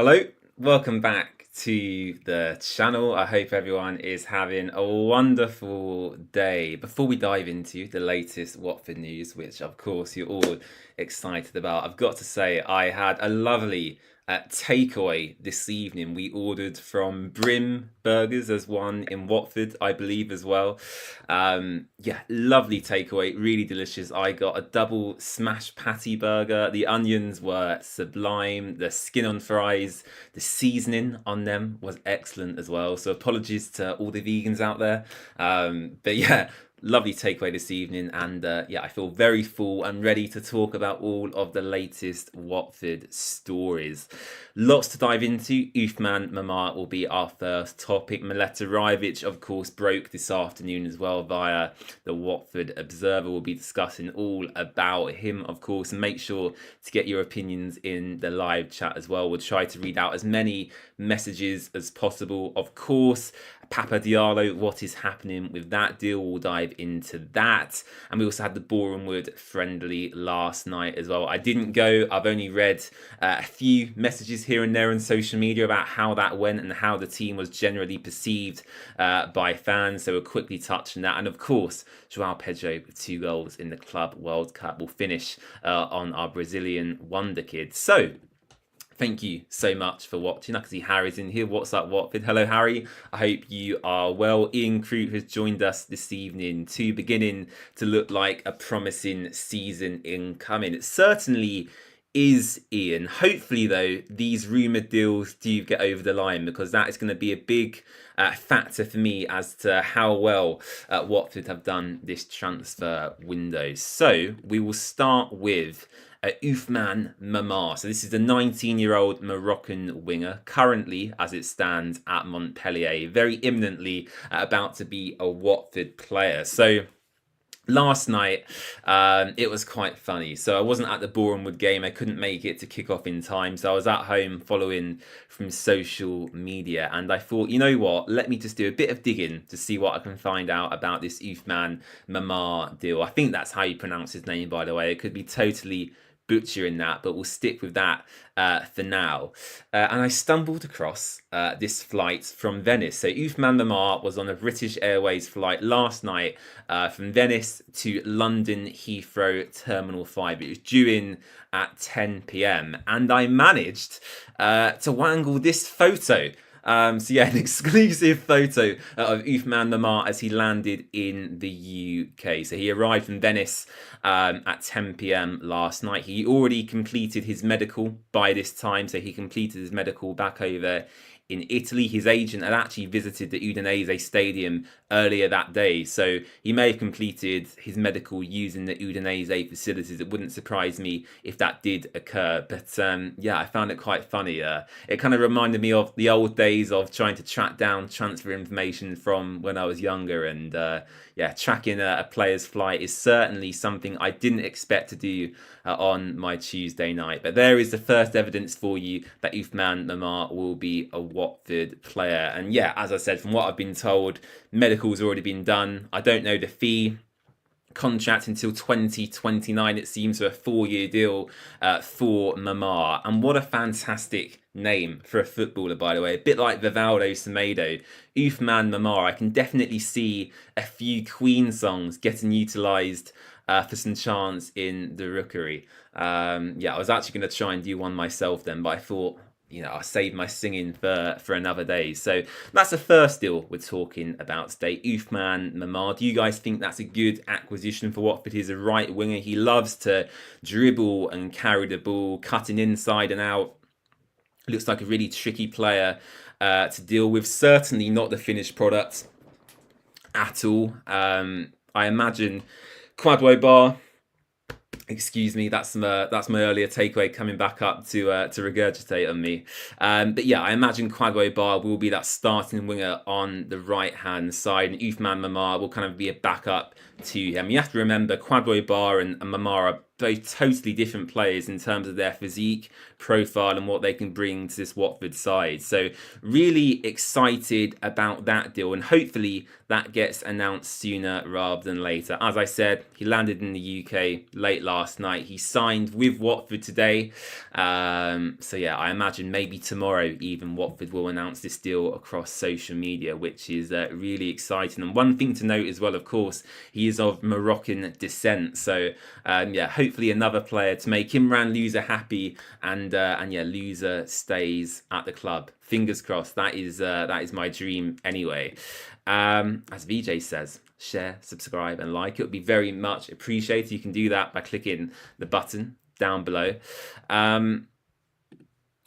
Hello, welcome back to the channel. I hope everyone is having a wonderful day. Before we dive into the latest Watford news, which of course you're all excited about, I've got to say I had a lovely takeaway this evening. We ordered from Brim Burgers, as one in Watford, I believe, as well. Yeah, lovely takeaway, really delicious. I got a double smash patty burger. The onions were sublime. The skin on fries, the seasoning on them was excellent as well. So apologies to all the vegans out there. But yeah, lovely takeaway this evening, and yeah, I feel very full and ready to talk about all of the latest Watford stories. Lots to dive into. Ufman Mamar will be our first topic. Mleta Rivic, of course, broke this afternoon as well via the Watford Observer. We'll be discussing all about him, of course, and make sure to get your opinions in the live chat as well. We'll try to read out as many messages as possible. Of course, Papa Diallo, what is happening with that deal? We'll dive into that. And we also had the Bournemouth friendly last night as well. I didn't go. I've only read a few messages here and there on social media about how that went and how the team was generally perceived by fans. So we'll quickly touch on that. And of course, Joao Pedro with 2 goals in the Club World Cup will finish on our Brazilian wonder kid. So thank you so much for watching. I can see Harry's in here. What's up, Watford? Hello, Harry. I hope you are well. Ian Crew has joined us this evening to beginning to look like a promising season incoming. It certainly is, Ian. Hopefully, though, these rumoured deals do get over the line, because that is going to be a big factor for me as to how well Watford have done this transfer window. So we will start with Ufman Mamar. So this is the 19-year-old Moroccan winger, currently, as it stands, at Montpellier, very imminently about to be a Watford player. So last night, it was quite funny. So I wasn't at the Bournemouth game. I couldn't make it to kick off in time. So I was at home following from social media. And I thought, you know what? Let me just do a bit of digging to see what I can find out about this Ufman Mamar deal. I think that's how you pronounce his name, by the way. It could be totally butchering that, but we'll stick with that for now. And I stumbled across this flight from Venice. So Ufman Mamar was on a British Airways flight last night from Venice to London Heathrow Terminal 5. It was due in at 10 p.m. and I managed to wangle this photo. So yeah, an exclusive photo of Ufman Mamar as he landed in the UK. So he arrived from Venice at 10 p.m. last night. He already completed his medical by this time. So he completed his medical back over in Italy. His agent had actually visited the Udinese stadium earlier that day, so he may have completed his medical using the Udinese facilities. It wouldn't surprise me if that did occur, but yeah, I found it quite funny. It kind of reminded me of the old days of trying to track down transfer information from when I was younger, and yeah, tracking a player's flight is certainly something I didn't expect to do on my Tuesday night. But there is the first evidence for you that Ufman Mamar will be a Watford player. And yeah, as I said, from what I've been told, medical's already been done. I don't know the fee. Contract until 2029, it seems, to a 4-year deal for Mamar. And what a fantastic name for a footballer, by the way. A bit like Vivaldo Semedo. Ufman Mamar, I can definitely see a few Queen songs getting utilised for some chants in the Rookery. Yeah, I was actually going to try and do one myself then, but I thought, you know, I'll save my singing for another day. So that's the first deal we're talking about today. Ufman Mamar. Do you guys think that's a good acquisition for Watford? He's a right winger. He loves to dribble and carry the ball, cutting inside and out. Looks like a really tricky player to deal with. Certainly not the finished product at all. I imagine Kwadwo Bar, excuse me, that's my earlier takeaway coming back up to regurgitate on me. But yeah, I imagine Kwadwo Bar will be that starting winger on the right-hand side, and Ufman Mamar will kind of be a backup to him. You have to remember, Kwadwo Bar and Mamar are both totally different players in terms of their physique profile and what they can bring to this Watford side. So really excited about that deal, and hopefully that gets announced sooner rather than later. As I said, he landed in the UK late last night. He signed with Watford today. So yeah, I imagine maybe tomorrow even Watford will announce this deal across social media, which is really exciting. And one thing to note as well, of course, he is of Moroccan descent. So yeah, hopefully another player to make Imran Loser happy, and yeah, Loser stays at the club. Fingers crossed. That is my dream anyway. As VJ says, share, subscribe, and like. It would be very much appreciated. You can do that by clicking the button down below. Ian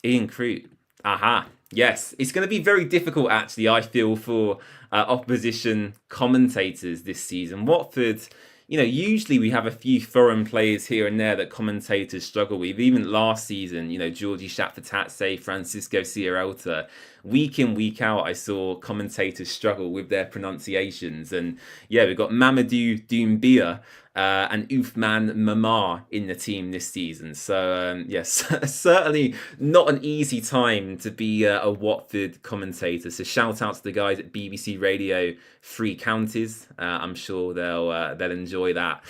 Crute. Aha. Yes, it's going to be very difficult, actually, I feel, for opposition commentators this season. Watford, you know, usually we have a few foreign players here and there that commentators struggle with. Even last season, you know, Georgie Shapfatatse, Francisco Sierralta, week in, week out, I saw commentators struggle with their pronunciations. And yeah, we've got Mamadou Doumbia and Ufman Mamar in the team this season. So yes, certainly not an easy time to be a Watford commentator. So shout out to the guys at BBC Radio Three Counties. I'm sure they'll enjoy that.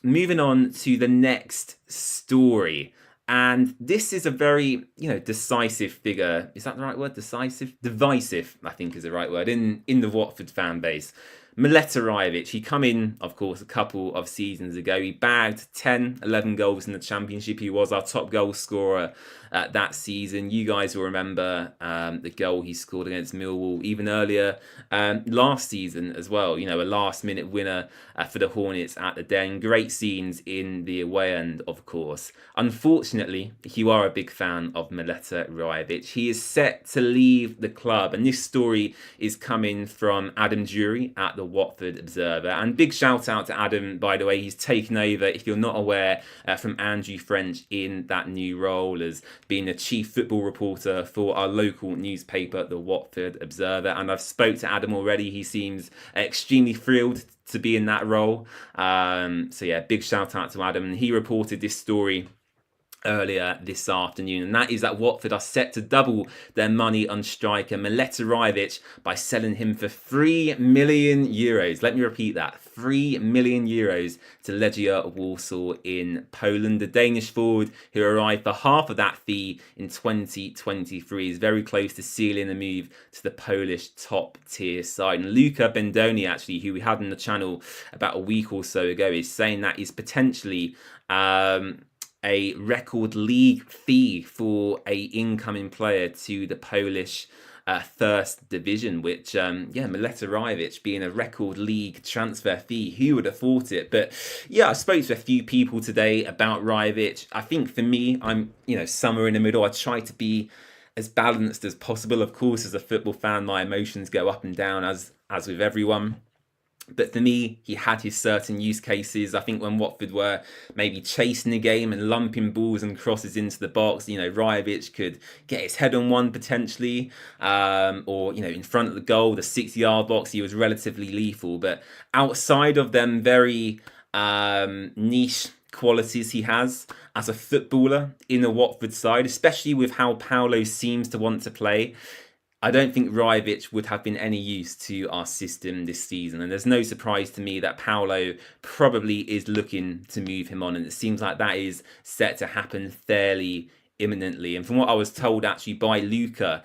Moving on to the next story. And this is a very, you know, decisive figure. Is that the right word? Decisive? Divisive, I think is the right word, in the Watford fan base. Mleta Rivic, he come in, of course, a couple of seasons ago. He bagged 10, 11 goals in the Championship. He was our top goal scorer that season. You guys will remember the goal he scored against Millwall even earlier last season as well. You know, a last-minute winner for the Hornets at the Den. Great scenes in the away end, of course. Unfortunately, if you are a big fan of Mleta Rivic, he is set to leave the club. And this story is coming from Adam Drury at the Watford Observer. And big shout out to Adam, by the way. He's taken over, if you're not aware, from Andrew French in that new role as being the chief football reporter for our local newspaper, the Watford Observer. And I've spoke to Adam already. He seems extremely thrilled to be in that role. So yeah, big shout out to Adam. And he reported this story earlier this afternoon, and that is that Watford are set to double their money on striker Mileta Rivic by selling him for €3 million. Let me repeat that, €3 million to Legia Warsaw in Poland. The Danish forward, who arrived for half of that fee in 2023, is very close to sealing a move to the Polish top tier side. And Luca Bendoni, actually, who we had on the channel about a week or so ago, is saying that is potentially a record league fee for a incoming player to the Polish first division, which yeah, Mleta Rivic being a record league transfer fee, who would have thought it? But yeah, I spoke to a few people today about Rivic. I think for me, I'm, you know, somewhere in the middle. I try to be as balanced as possible. Of course, as a football fan, my emotions go up and down as with everyone. But for me, he had his certain use cases. I think when Watford were maybe chasing the game and lumping balls and crosses into the box, you know, Rajović could get his head on one potentially. Or, you know, in front of the goal, the 6-yard box, he was relatively lethal. But outside of them very niche qualities he has as a footballer in the Watford side, especially with how Paulo seems to want to play, I don't think Rajović would have been any use to our system this season. And there's no surprise to me that Paulo probably is looking to move him on. And it seems like that is set to happen fairly imminently. And from what I was told actually by Luca,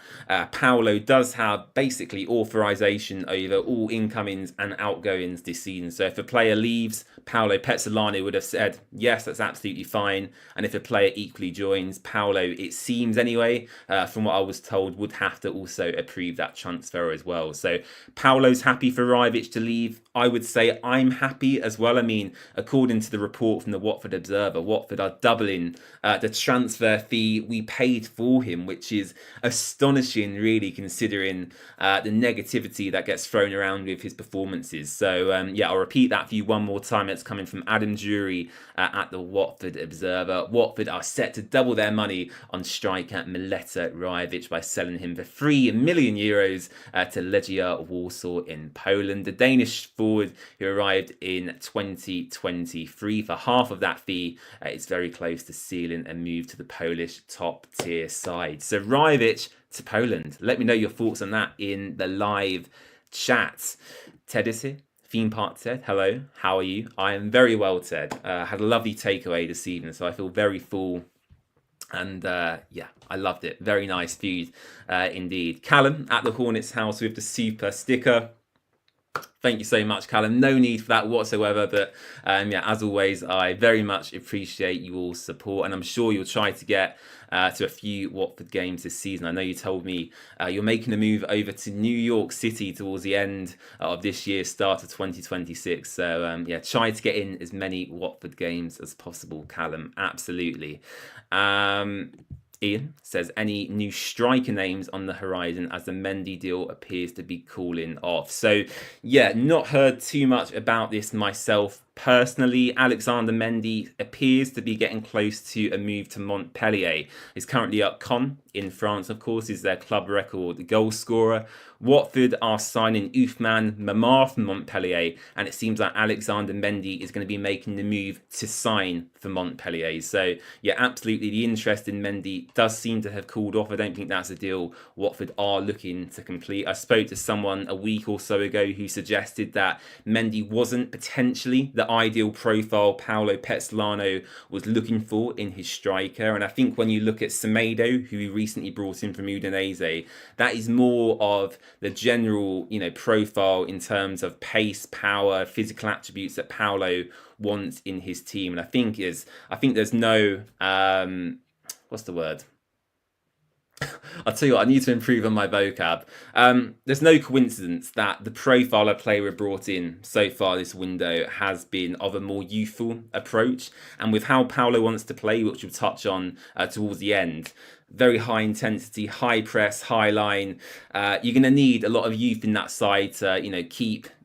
Paulo does have basically authorization over all incomings and outgoings this season. So if a player leaves, Paulo Pezzolano would have said, yes, that's absolutely fine. And if a player equally joins, Paulo, it seems anyway, from what I was told, would have to also approve that transfer as well. So Paulo's happy for Rajović to leave. I would say I'm happy as well. I mean, according to the report from the Watford Observer, Watford are doubling the transfer fee we paid for him, which is astonishing, really, considering the negativity that gets thrown around with his performances. So yeah, I'll repeat that for you one more time. It's coming from Adam Jury at the Watford Observer. Watford are set to double their money on striker Mleta Rivic by selling him for €3 million to Legia Warsaw in Poland. The Danish forward who arrived in 2023 for half of that fee is very close to sealing a move to the Polish top tier side. So Rajović to Poland. Let me know your thoughts on that in the live chat. Ted is here. Theme Park Ted, hello, how are you? I am very well, Ted. Had a lovely takeaway this evening, so I feel very full. And yeah, I loved it. Very nice food indeed. Callum at the Hornets house with the super sticker. Thank you so much, Callum. No need for that whatsoever. But yeah, as always, I very much appreciate you all's support. And I'm sure you'll try to get to a few Watford games this season. I know you told me you're making a move over to New York City towards the end of this year, start of 2026. So yeah, try to get in as many Watford games as possible, Callum. Absolutely. Ian says, any new striker names on the horizon as the Mendy deal appears to be cooling off? So yeah, not heard too much about this myself personally. Alexander Mendy appears to be getting close to a move to Montpellier. He's currently at Caen in France, of course, is their club record goal scorer. Watford are signing Ufman Mamar from Montpellier, and it seems like Alexander Mendy is going to be making the move to sign for Montpellier. So yeah, absolutely, the interest in Mendy does seem to have cooled off. I don't think that's a deal Watford are looking to complete. I spoke to someone a week or so ago who suggested that Mendy wasn't potentially the ideal profile Paulo Petzolano was looking for in his striker. And I think when you look at Semedo, who he recently brought in from Udinese, that is more of the general, profile in terms of pace, power, physical attributes that Paulo wants in his team. And I think there's no what's the word? I'll tell you what, I need to improve on my vocab. There's no coincidence that the profile of player we've brought in so far this window has been of a more youthful approach. And with how Paulo wants to play, which we'll touch on towards the end, very high intensity, high press, high line. You're going to need a lot of youth in that side to,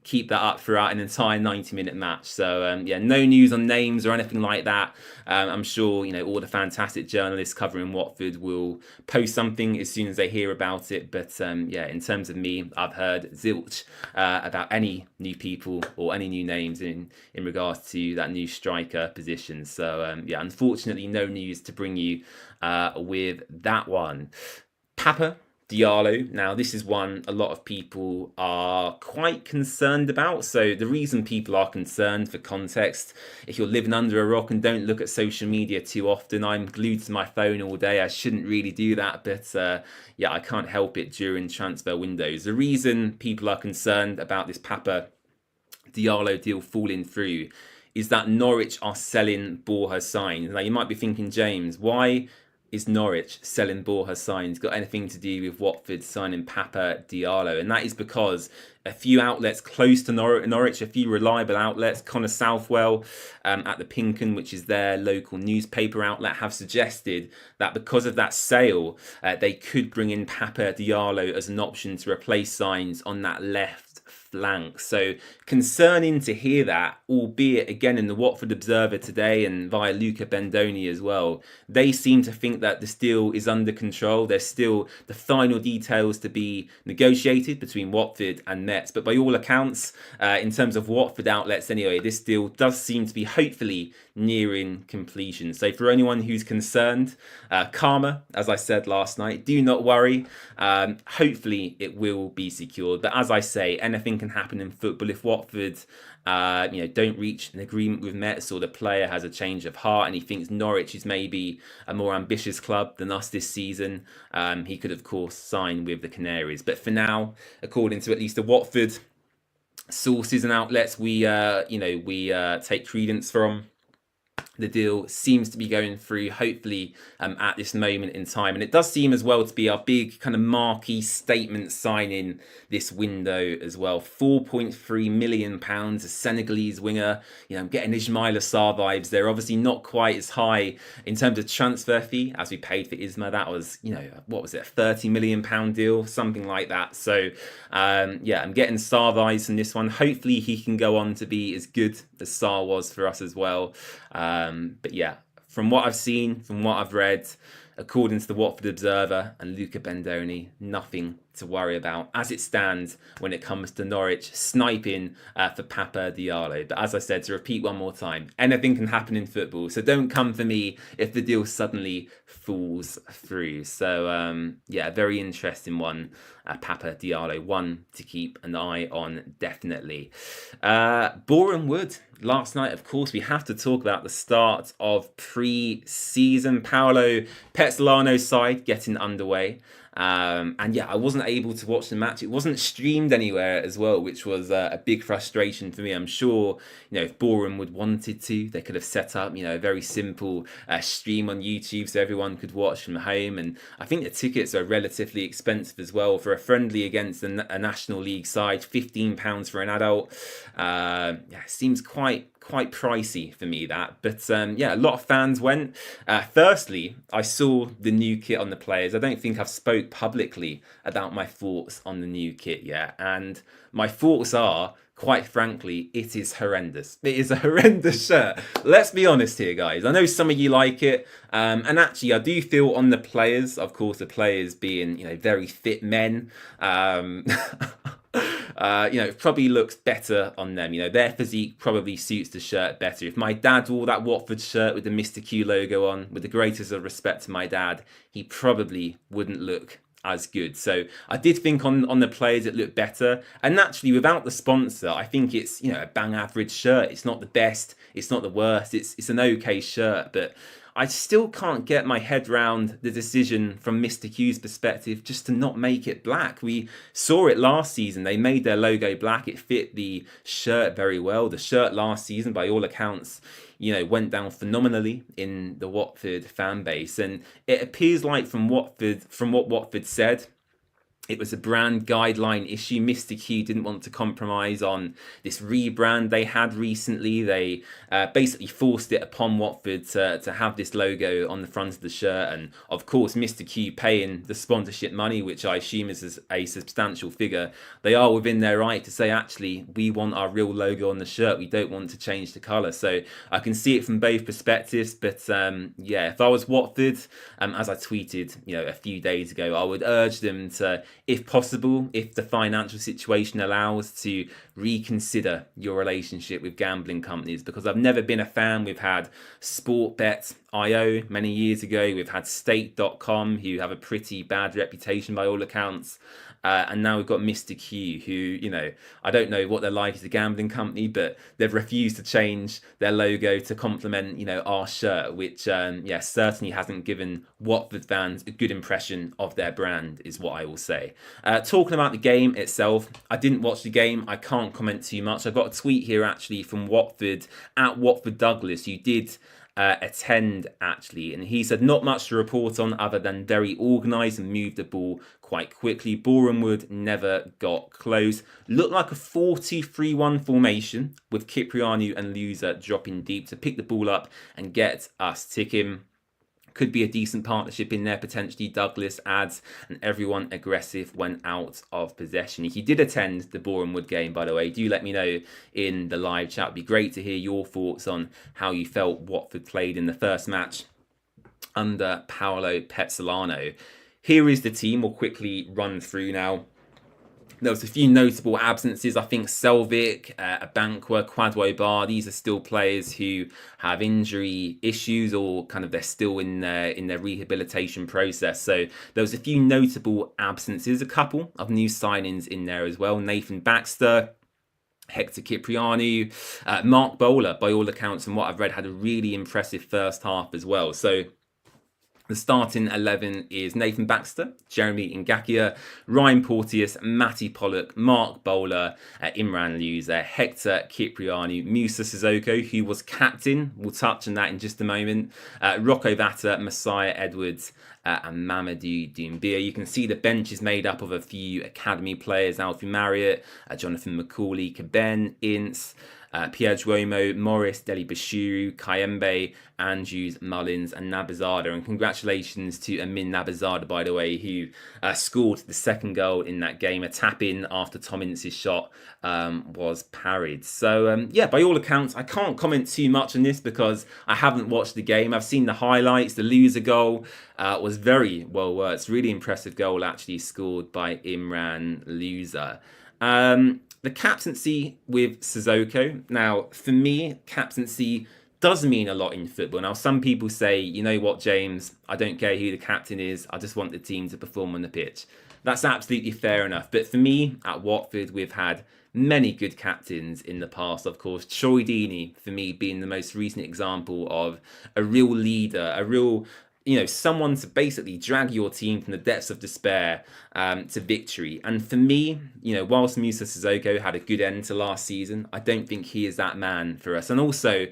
keep that up throughout an entire 90-minute match. So yeah, no news on names or anything like that. I'm sure all the fantastic journalists covering Watford will post something as soon as they hear about it. But yeah, in terms of me, I've heard zilch about any new people or any new names in regards to that new striker position. So yeah, unfortunately, no news to bring you with that one. Papa Diallo. Now, this is one a lot of people are quite concerned about. So the reason people are concerned, for context, if you're living under a rock and don't look at social media too often, I'm glued to my phone all day. I shouldn't really do that, but yeah, I can't help it during transfer windows. The reason people are concerned about this Papa Diallo deal falling through is that Norwich are selling Borja signs. Now, you might be thinking, James, why is Norwich selling Borja signs got anything to do with Watford signing Papa Diallo? And that is because a few outlets close to Norwich, a few reliable outlets, Connor Southwell at the Pinken, which is their local newspaper outlet, have suggested that because of that sale, they could bring in Papa Diallo as an option to replace signs on that left flank. So concerning to hear that, albeit again in the Watford Observer today and via Luca Bendoni as well, they seem to think that this deal is under control. There's still the final details to be negotiated between Watford and Metz, but by all accounts, in terms of Watford outlets anyway, this deal does seem to be hopefully nearing completion. So for anyone who's concerned, karma, as I said last night, do not worry. Hopefully it will be secured. But as I say, anything can happen in football. If Watford don't reach an agreement with Metz, or the player has a change of heart and he thinks Norwich is maybe a more ambitious club than us this season, he could of course sign with the Canaries. But for now, according to at least the Watford sources and outlets we take credence from, The deal seems to be going through, hopefully, at this moment in time. And it does seem as well to be our big kind of marquee statement signing this window as well. £4.3 million, a Senegalese winger. I'm getting Ismaila Sarr vibes. They're obviously not quite as high in terms of transfer fee as we paid for Isma. That was, what was it, a £30 million deal, something like that. So, I'm getting Sarr vibes from this one. Hopefully he can go on to be as good as Sarr was for us as well. But yeah, from what I've seen, from what I've read, according to the Watford Observer and Luca Bendoni, nothing to worry about as it stands when it comes to Norwich sniping for Papa Diallo. But as I said, to repeat one more time, anything can happen in football. So don't come for me if the deal suddenly falls through. So a very interesting one. Papa Diallo, one to keep an eye on, definitely. Boreham Wood. Last night, of course, we have to talk about the start of pre-season. Paolo Pezzolano's side getting underway. I wasn't able to watch the match. It wasn't streamed anywhere as well, which was a big frustration for me. I'm sure, if Boreham would wanted to, they could have set up, a very simple stream on YouTube so everyone could watch from home. And I think the tickets are relatively expensive as well for a friendly against a National League side. £15 for an adult. Seems quite pricey for me, that. But a lot of fans went. Firstly, I saw the new kit on the players. I don't think I've spoke publicly about my thoughts on the new kit yet. And my thoughts are, quite frankly, it is horrendous. It is a horrendous shirt. Let's be honest here, guys. I know some of you like it. And actually, I do feel on the players, of course, the players being, very fit men. It probably looks better on them. Their physique probably suits the shirt better. If my dad wore that Watford shirt with the Mr. Q logo on, with the greatest of respect to my dad, he probably wouldn't look as good. So I did think on the players it looked better. And naturally, without the sponsor, I think it's, a bang average shirt. It's not the best. It's not the worst. It's an okay shirt. But I still can't get my head round the decision from Mr. Q's perspective just to not make it black. We saw it last season. They made their logo black. It fit the shirt very well. The shirt last season, by all accounts, went down phenomenally in the Watford fan base. And it appears like from what Watford said, it was a brand guideline issue. Mr. Q didn't want to compromise on this rebrand they had recently. They basically forced it upon Watford to have this logo on the front of the shirt. And of course, Mr. Q paying the sponsorship money, which I assume is a substantial figure. They are within their right to say, actually, we want our real logo on the shirt. We don't want to change the colour. So I can see it from both perspectives. But if I was Watford, as I tweeted, a few days ago, I would urge them to, if possible, if the financial situation allows, to reconsider your relationship with gambling companies, because I've never been a fan. We've had Sportbet.io many years ago. We've had Stake.com, who have a pretty bad reputation by all accounts. And now we've got Mr. Q, who, I don't know what they're like as a gambling company, but they've refused to change their logo to complement, our shirt, which, certainly hasn't given Watford fans a good impression of their brand, is what I will say. Talking about the game itself, I didn't watch the game. I can't comment too much. I've got a tweet here, actually, from Watford, at Watford Douglas, who did attend, actually, and he said not much to report on other than very organised and moved the ball quite quickly. Boreham Wood never got close. Looked like a 4-2-3-1 formation with Kyprianou and Louza dropping deep to pick the ball up and get us ticking. Could be a decent partnership in there, potentially. Douglas adds, and everyone aggressive when out of possession. If you did attend the Boreham Wood game, by the way, do let me know in the live chat. It'd be great to hear your thoughts on how you felt Watford played in the first match under Paolo Pezzolano. Here is the team. We'll quickly run through now. There was a few notable absences. I think Selvik, Abankwa, Kwadwo Bar, these are still players who have injury issues, or kind of they're still in their rehabilitation process. So there was a few notable absences, a couple of new signings in there as well. Nathan Baxter, Hector Kyprianou, Mark Bowler, by all accounts, from what I've read, had a really impressive first half as well. So The starting 11 is Nathan Baxter, Jeremy Ngakia, Ryan Porteous, Matty Pollock, Mark Bowler, Imran Louza, Hector Kiprianu, Musa Sissoko, who was captain. We'll touch on that in just a moment. Rocco Vata, Messiah Edwards, and Mamadou Doumbia. You can see the bench is made up of a few academy players: Alfie Marriott, Jonathan McCauley, Caben, Ince, Pierre Duomo, Morris, Deli Bashiru, Kayembe, Andrews, Mullins, and Nabazada. And congratulations to Amin Nabazada, by the way, who scored the second goal in that game. A tap in after Tom Ince's shot was parried. So, yeah, by all accounts, I can't comment too much on this because I haven't watched the game. I've seen the highlights. The loser goal was very well worked. It's a really impressive goal actually scored by Imran Louza. The captaincy with Sissoko. Now, for me, captaincy does mean a lot in football. Now, some people say, you know what, James, I don't care who the captain is. I just want the team to perform on the pitch. That's absolutely fair enough. But for me, at Watford, we've had many good captains in the past. Of course, Troy Deeney, for me, being the most recent example of a real leader, a real, someone to basically drag your team from the depths of despair to victory. And for me, whilst Musa Sissoko had a good end to last season, I don't think he is that man for us. And also,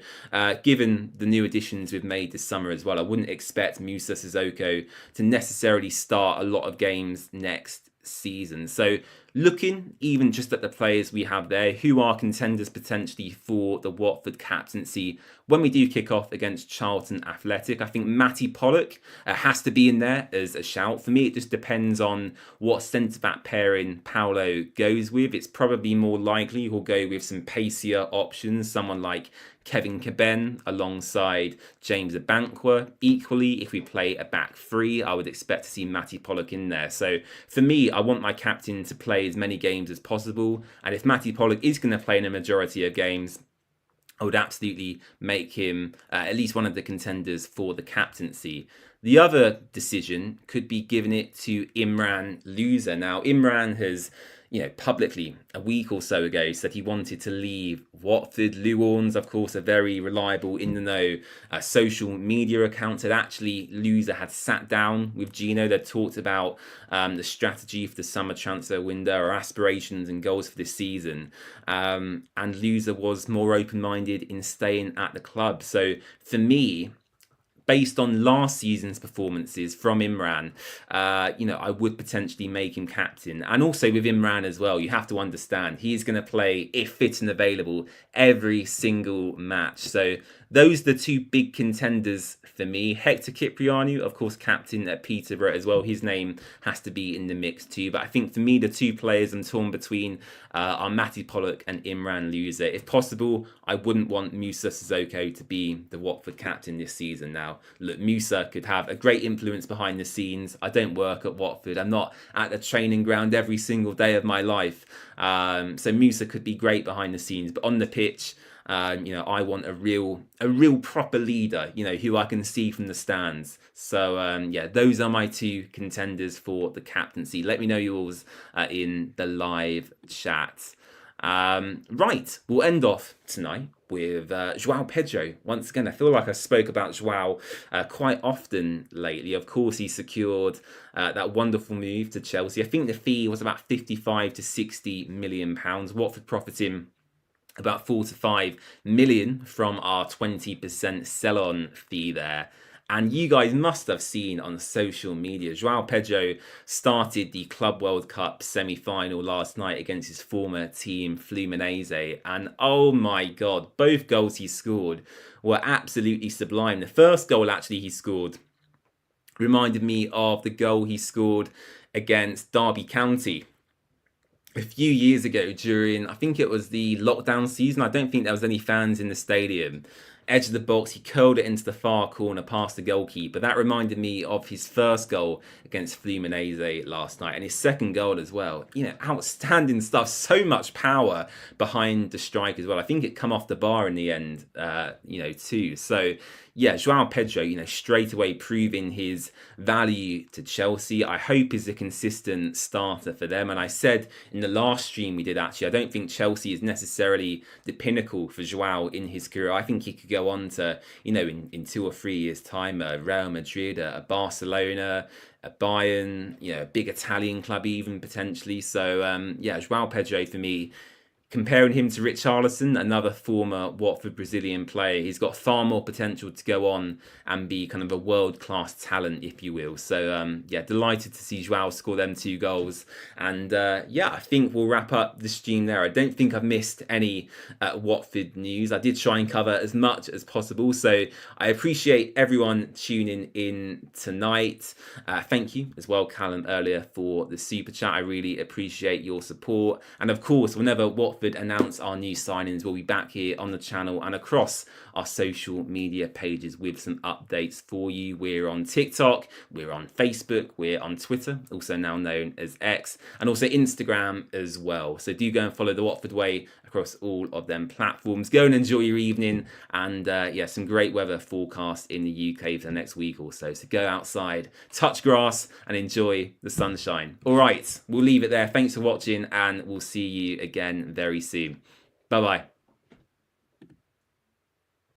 given the new additions we've made this summer as well, I wouldn't expect Musa Sissoko to necessarily start a lot of games next season. So looking even just at the players we have there, who are contenders potentially for the Watford captaincy when we do kick off against Charlton Athletic, I think Matty Pollock has to be in there as a shout. For me, it just depends on what centre-back pairing Paulo goes with. It's probably more likely he'll go with some pacier options, someone like Kevin Caben alongside James Abankwah. Equally, if we play a back three, I would expect to see Matty Pollock in there. So for me, I want my captain to play as many games as possible. And if Matty Pollock is going to play in a majority of games, I would absolutely make him at least one of the contenders for the captaincy. The other decision could be giving it to Imran Louza. Now, Imran has, publicly a week or so ago said he wanted to leave Watford. Luorns, of course, a very reliable, in the know social media account, said actually Louza had sat down with Gino. They talked about the strategy for the summer transfer window, or aspirations and goals for this season. And Louza was more open-minded in staying at the club. So for me, based on last season's performances from Imran, I would potentially make him captain. And also with Imran as well, you have to understand, he's going to play, if fit and available, every single match. So those are the two big contenders for me. Hector Kiprianu, of course, captain at Peterborough as well. His name has to be in the mix too. But I think for me, the two players I'm torn between are Matty Pollock and Imran Louza. If possible, I wouldn't want Musa Sissoko to be the Watford captain this season. Now, look, Musa could have a great influence behind the scenes. I don't work at Watford. I'm not at the training ground every single day of my life. So Musa could be great behind the scenes, but on the pitch, I want a real proper leader, who I can see from the stands. So, those are my two contenders for the captaincy. Let me know yours in the live chat. Right, we'll end off tonight with Joao Pedro. Once again, I feel like I spoke about Joao quite often lately. Of course, he secured that wonderful move to Chelsea. I think the fee was about 55 to 60 million pounds. Watford profiting about 4 to 5 million from our 20% sell-on fee there. And you guys must have seen on social media, Joao Pedro started the Club World Cup semi-final last night against his former team, Fluminense. And oh my God, both goals he scored were absolutely sublime. The first goal actually he scored reminded me of the goal he scored against Derby County a few years ago during, I think it was the lockdown season. I don't think there was any fans in the stadium. Edge of the box, he curled it into the far corner past the goalkeeper. That reminded me of his first goal against Fluminense last night, and his second goal as well. Outstanding stuff. So much power behind the strike as well. I think it come off the bar in the end, too. So, yeah, Joao Pedro, straight away proving his value to Chelsea. I hope is a consistent starter for them. And I said in the last stream we did, actually, I don't think Chelsea is necessarily the pinnacle for Joao in his career. I think he could go on to, in 2 or 3 years' time, a Real Madrid, a Barcelona, a Bayern, a big Italian club even potentially. So yeah, Joao Pedro for me, comparing him to Richarlison, another former Watford Brazilian player, he's got far more potential to go on and be kind of a world-class talent, if you will. So, yeah, delighted to see Joao score them 2 goals. And, yeah, I think we'll wrap up the stream there. I don't think I've missed any Watford news. I did try and cover as much as possible. So I appreciate everyone tuning in tonight. Thank you as well, Callum, earlier for the super chat. I really appreciate your support. And, of course, whenever Watford announce our new signings, we'll be back here on the channel and across our social media pages with some updates for you. We're on TikTok, we're on Facebook, we're on Twitter, also now known as X, and also Instagram as well. So do go and follow The Watford Way across all of them platforms. Go and enjoy your evening, and yeah, some great weather forecast in the UK for the next week or so. So go outside, touch grass, and enjoy the sunshine. All right, we'll leave it there. Thanks for watching, and we'll see you again very soon. Bye-bye.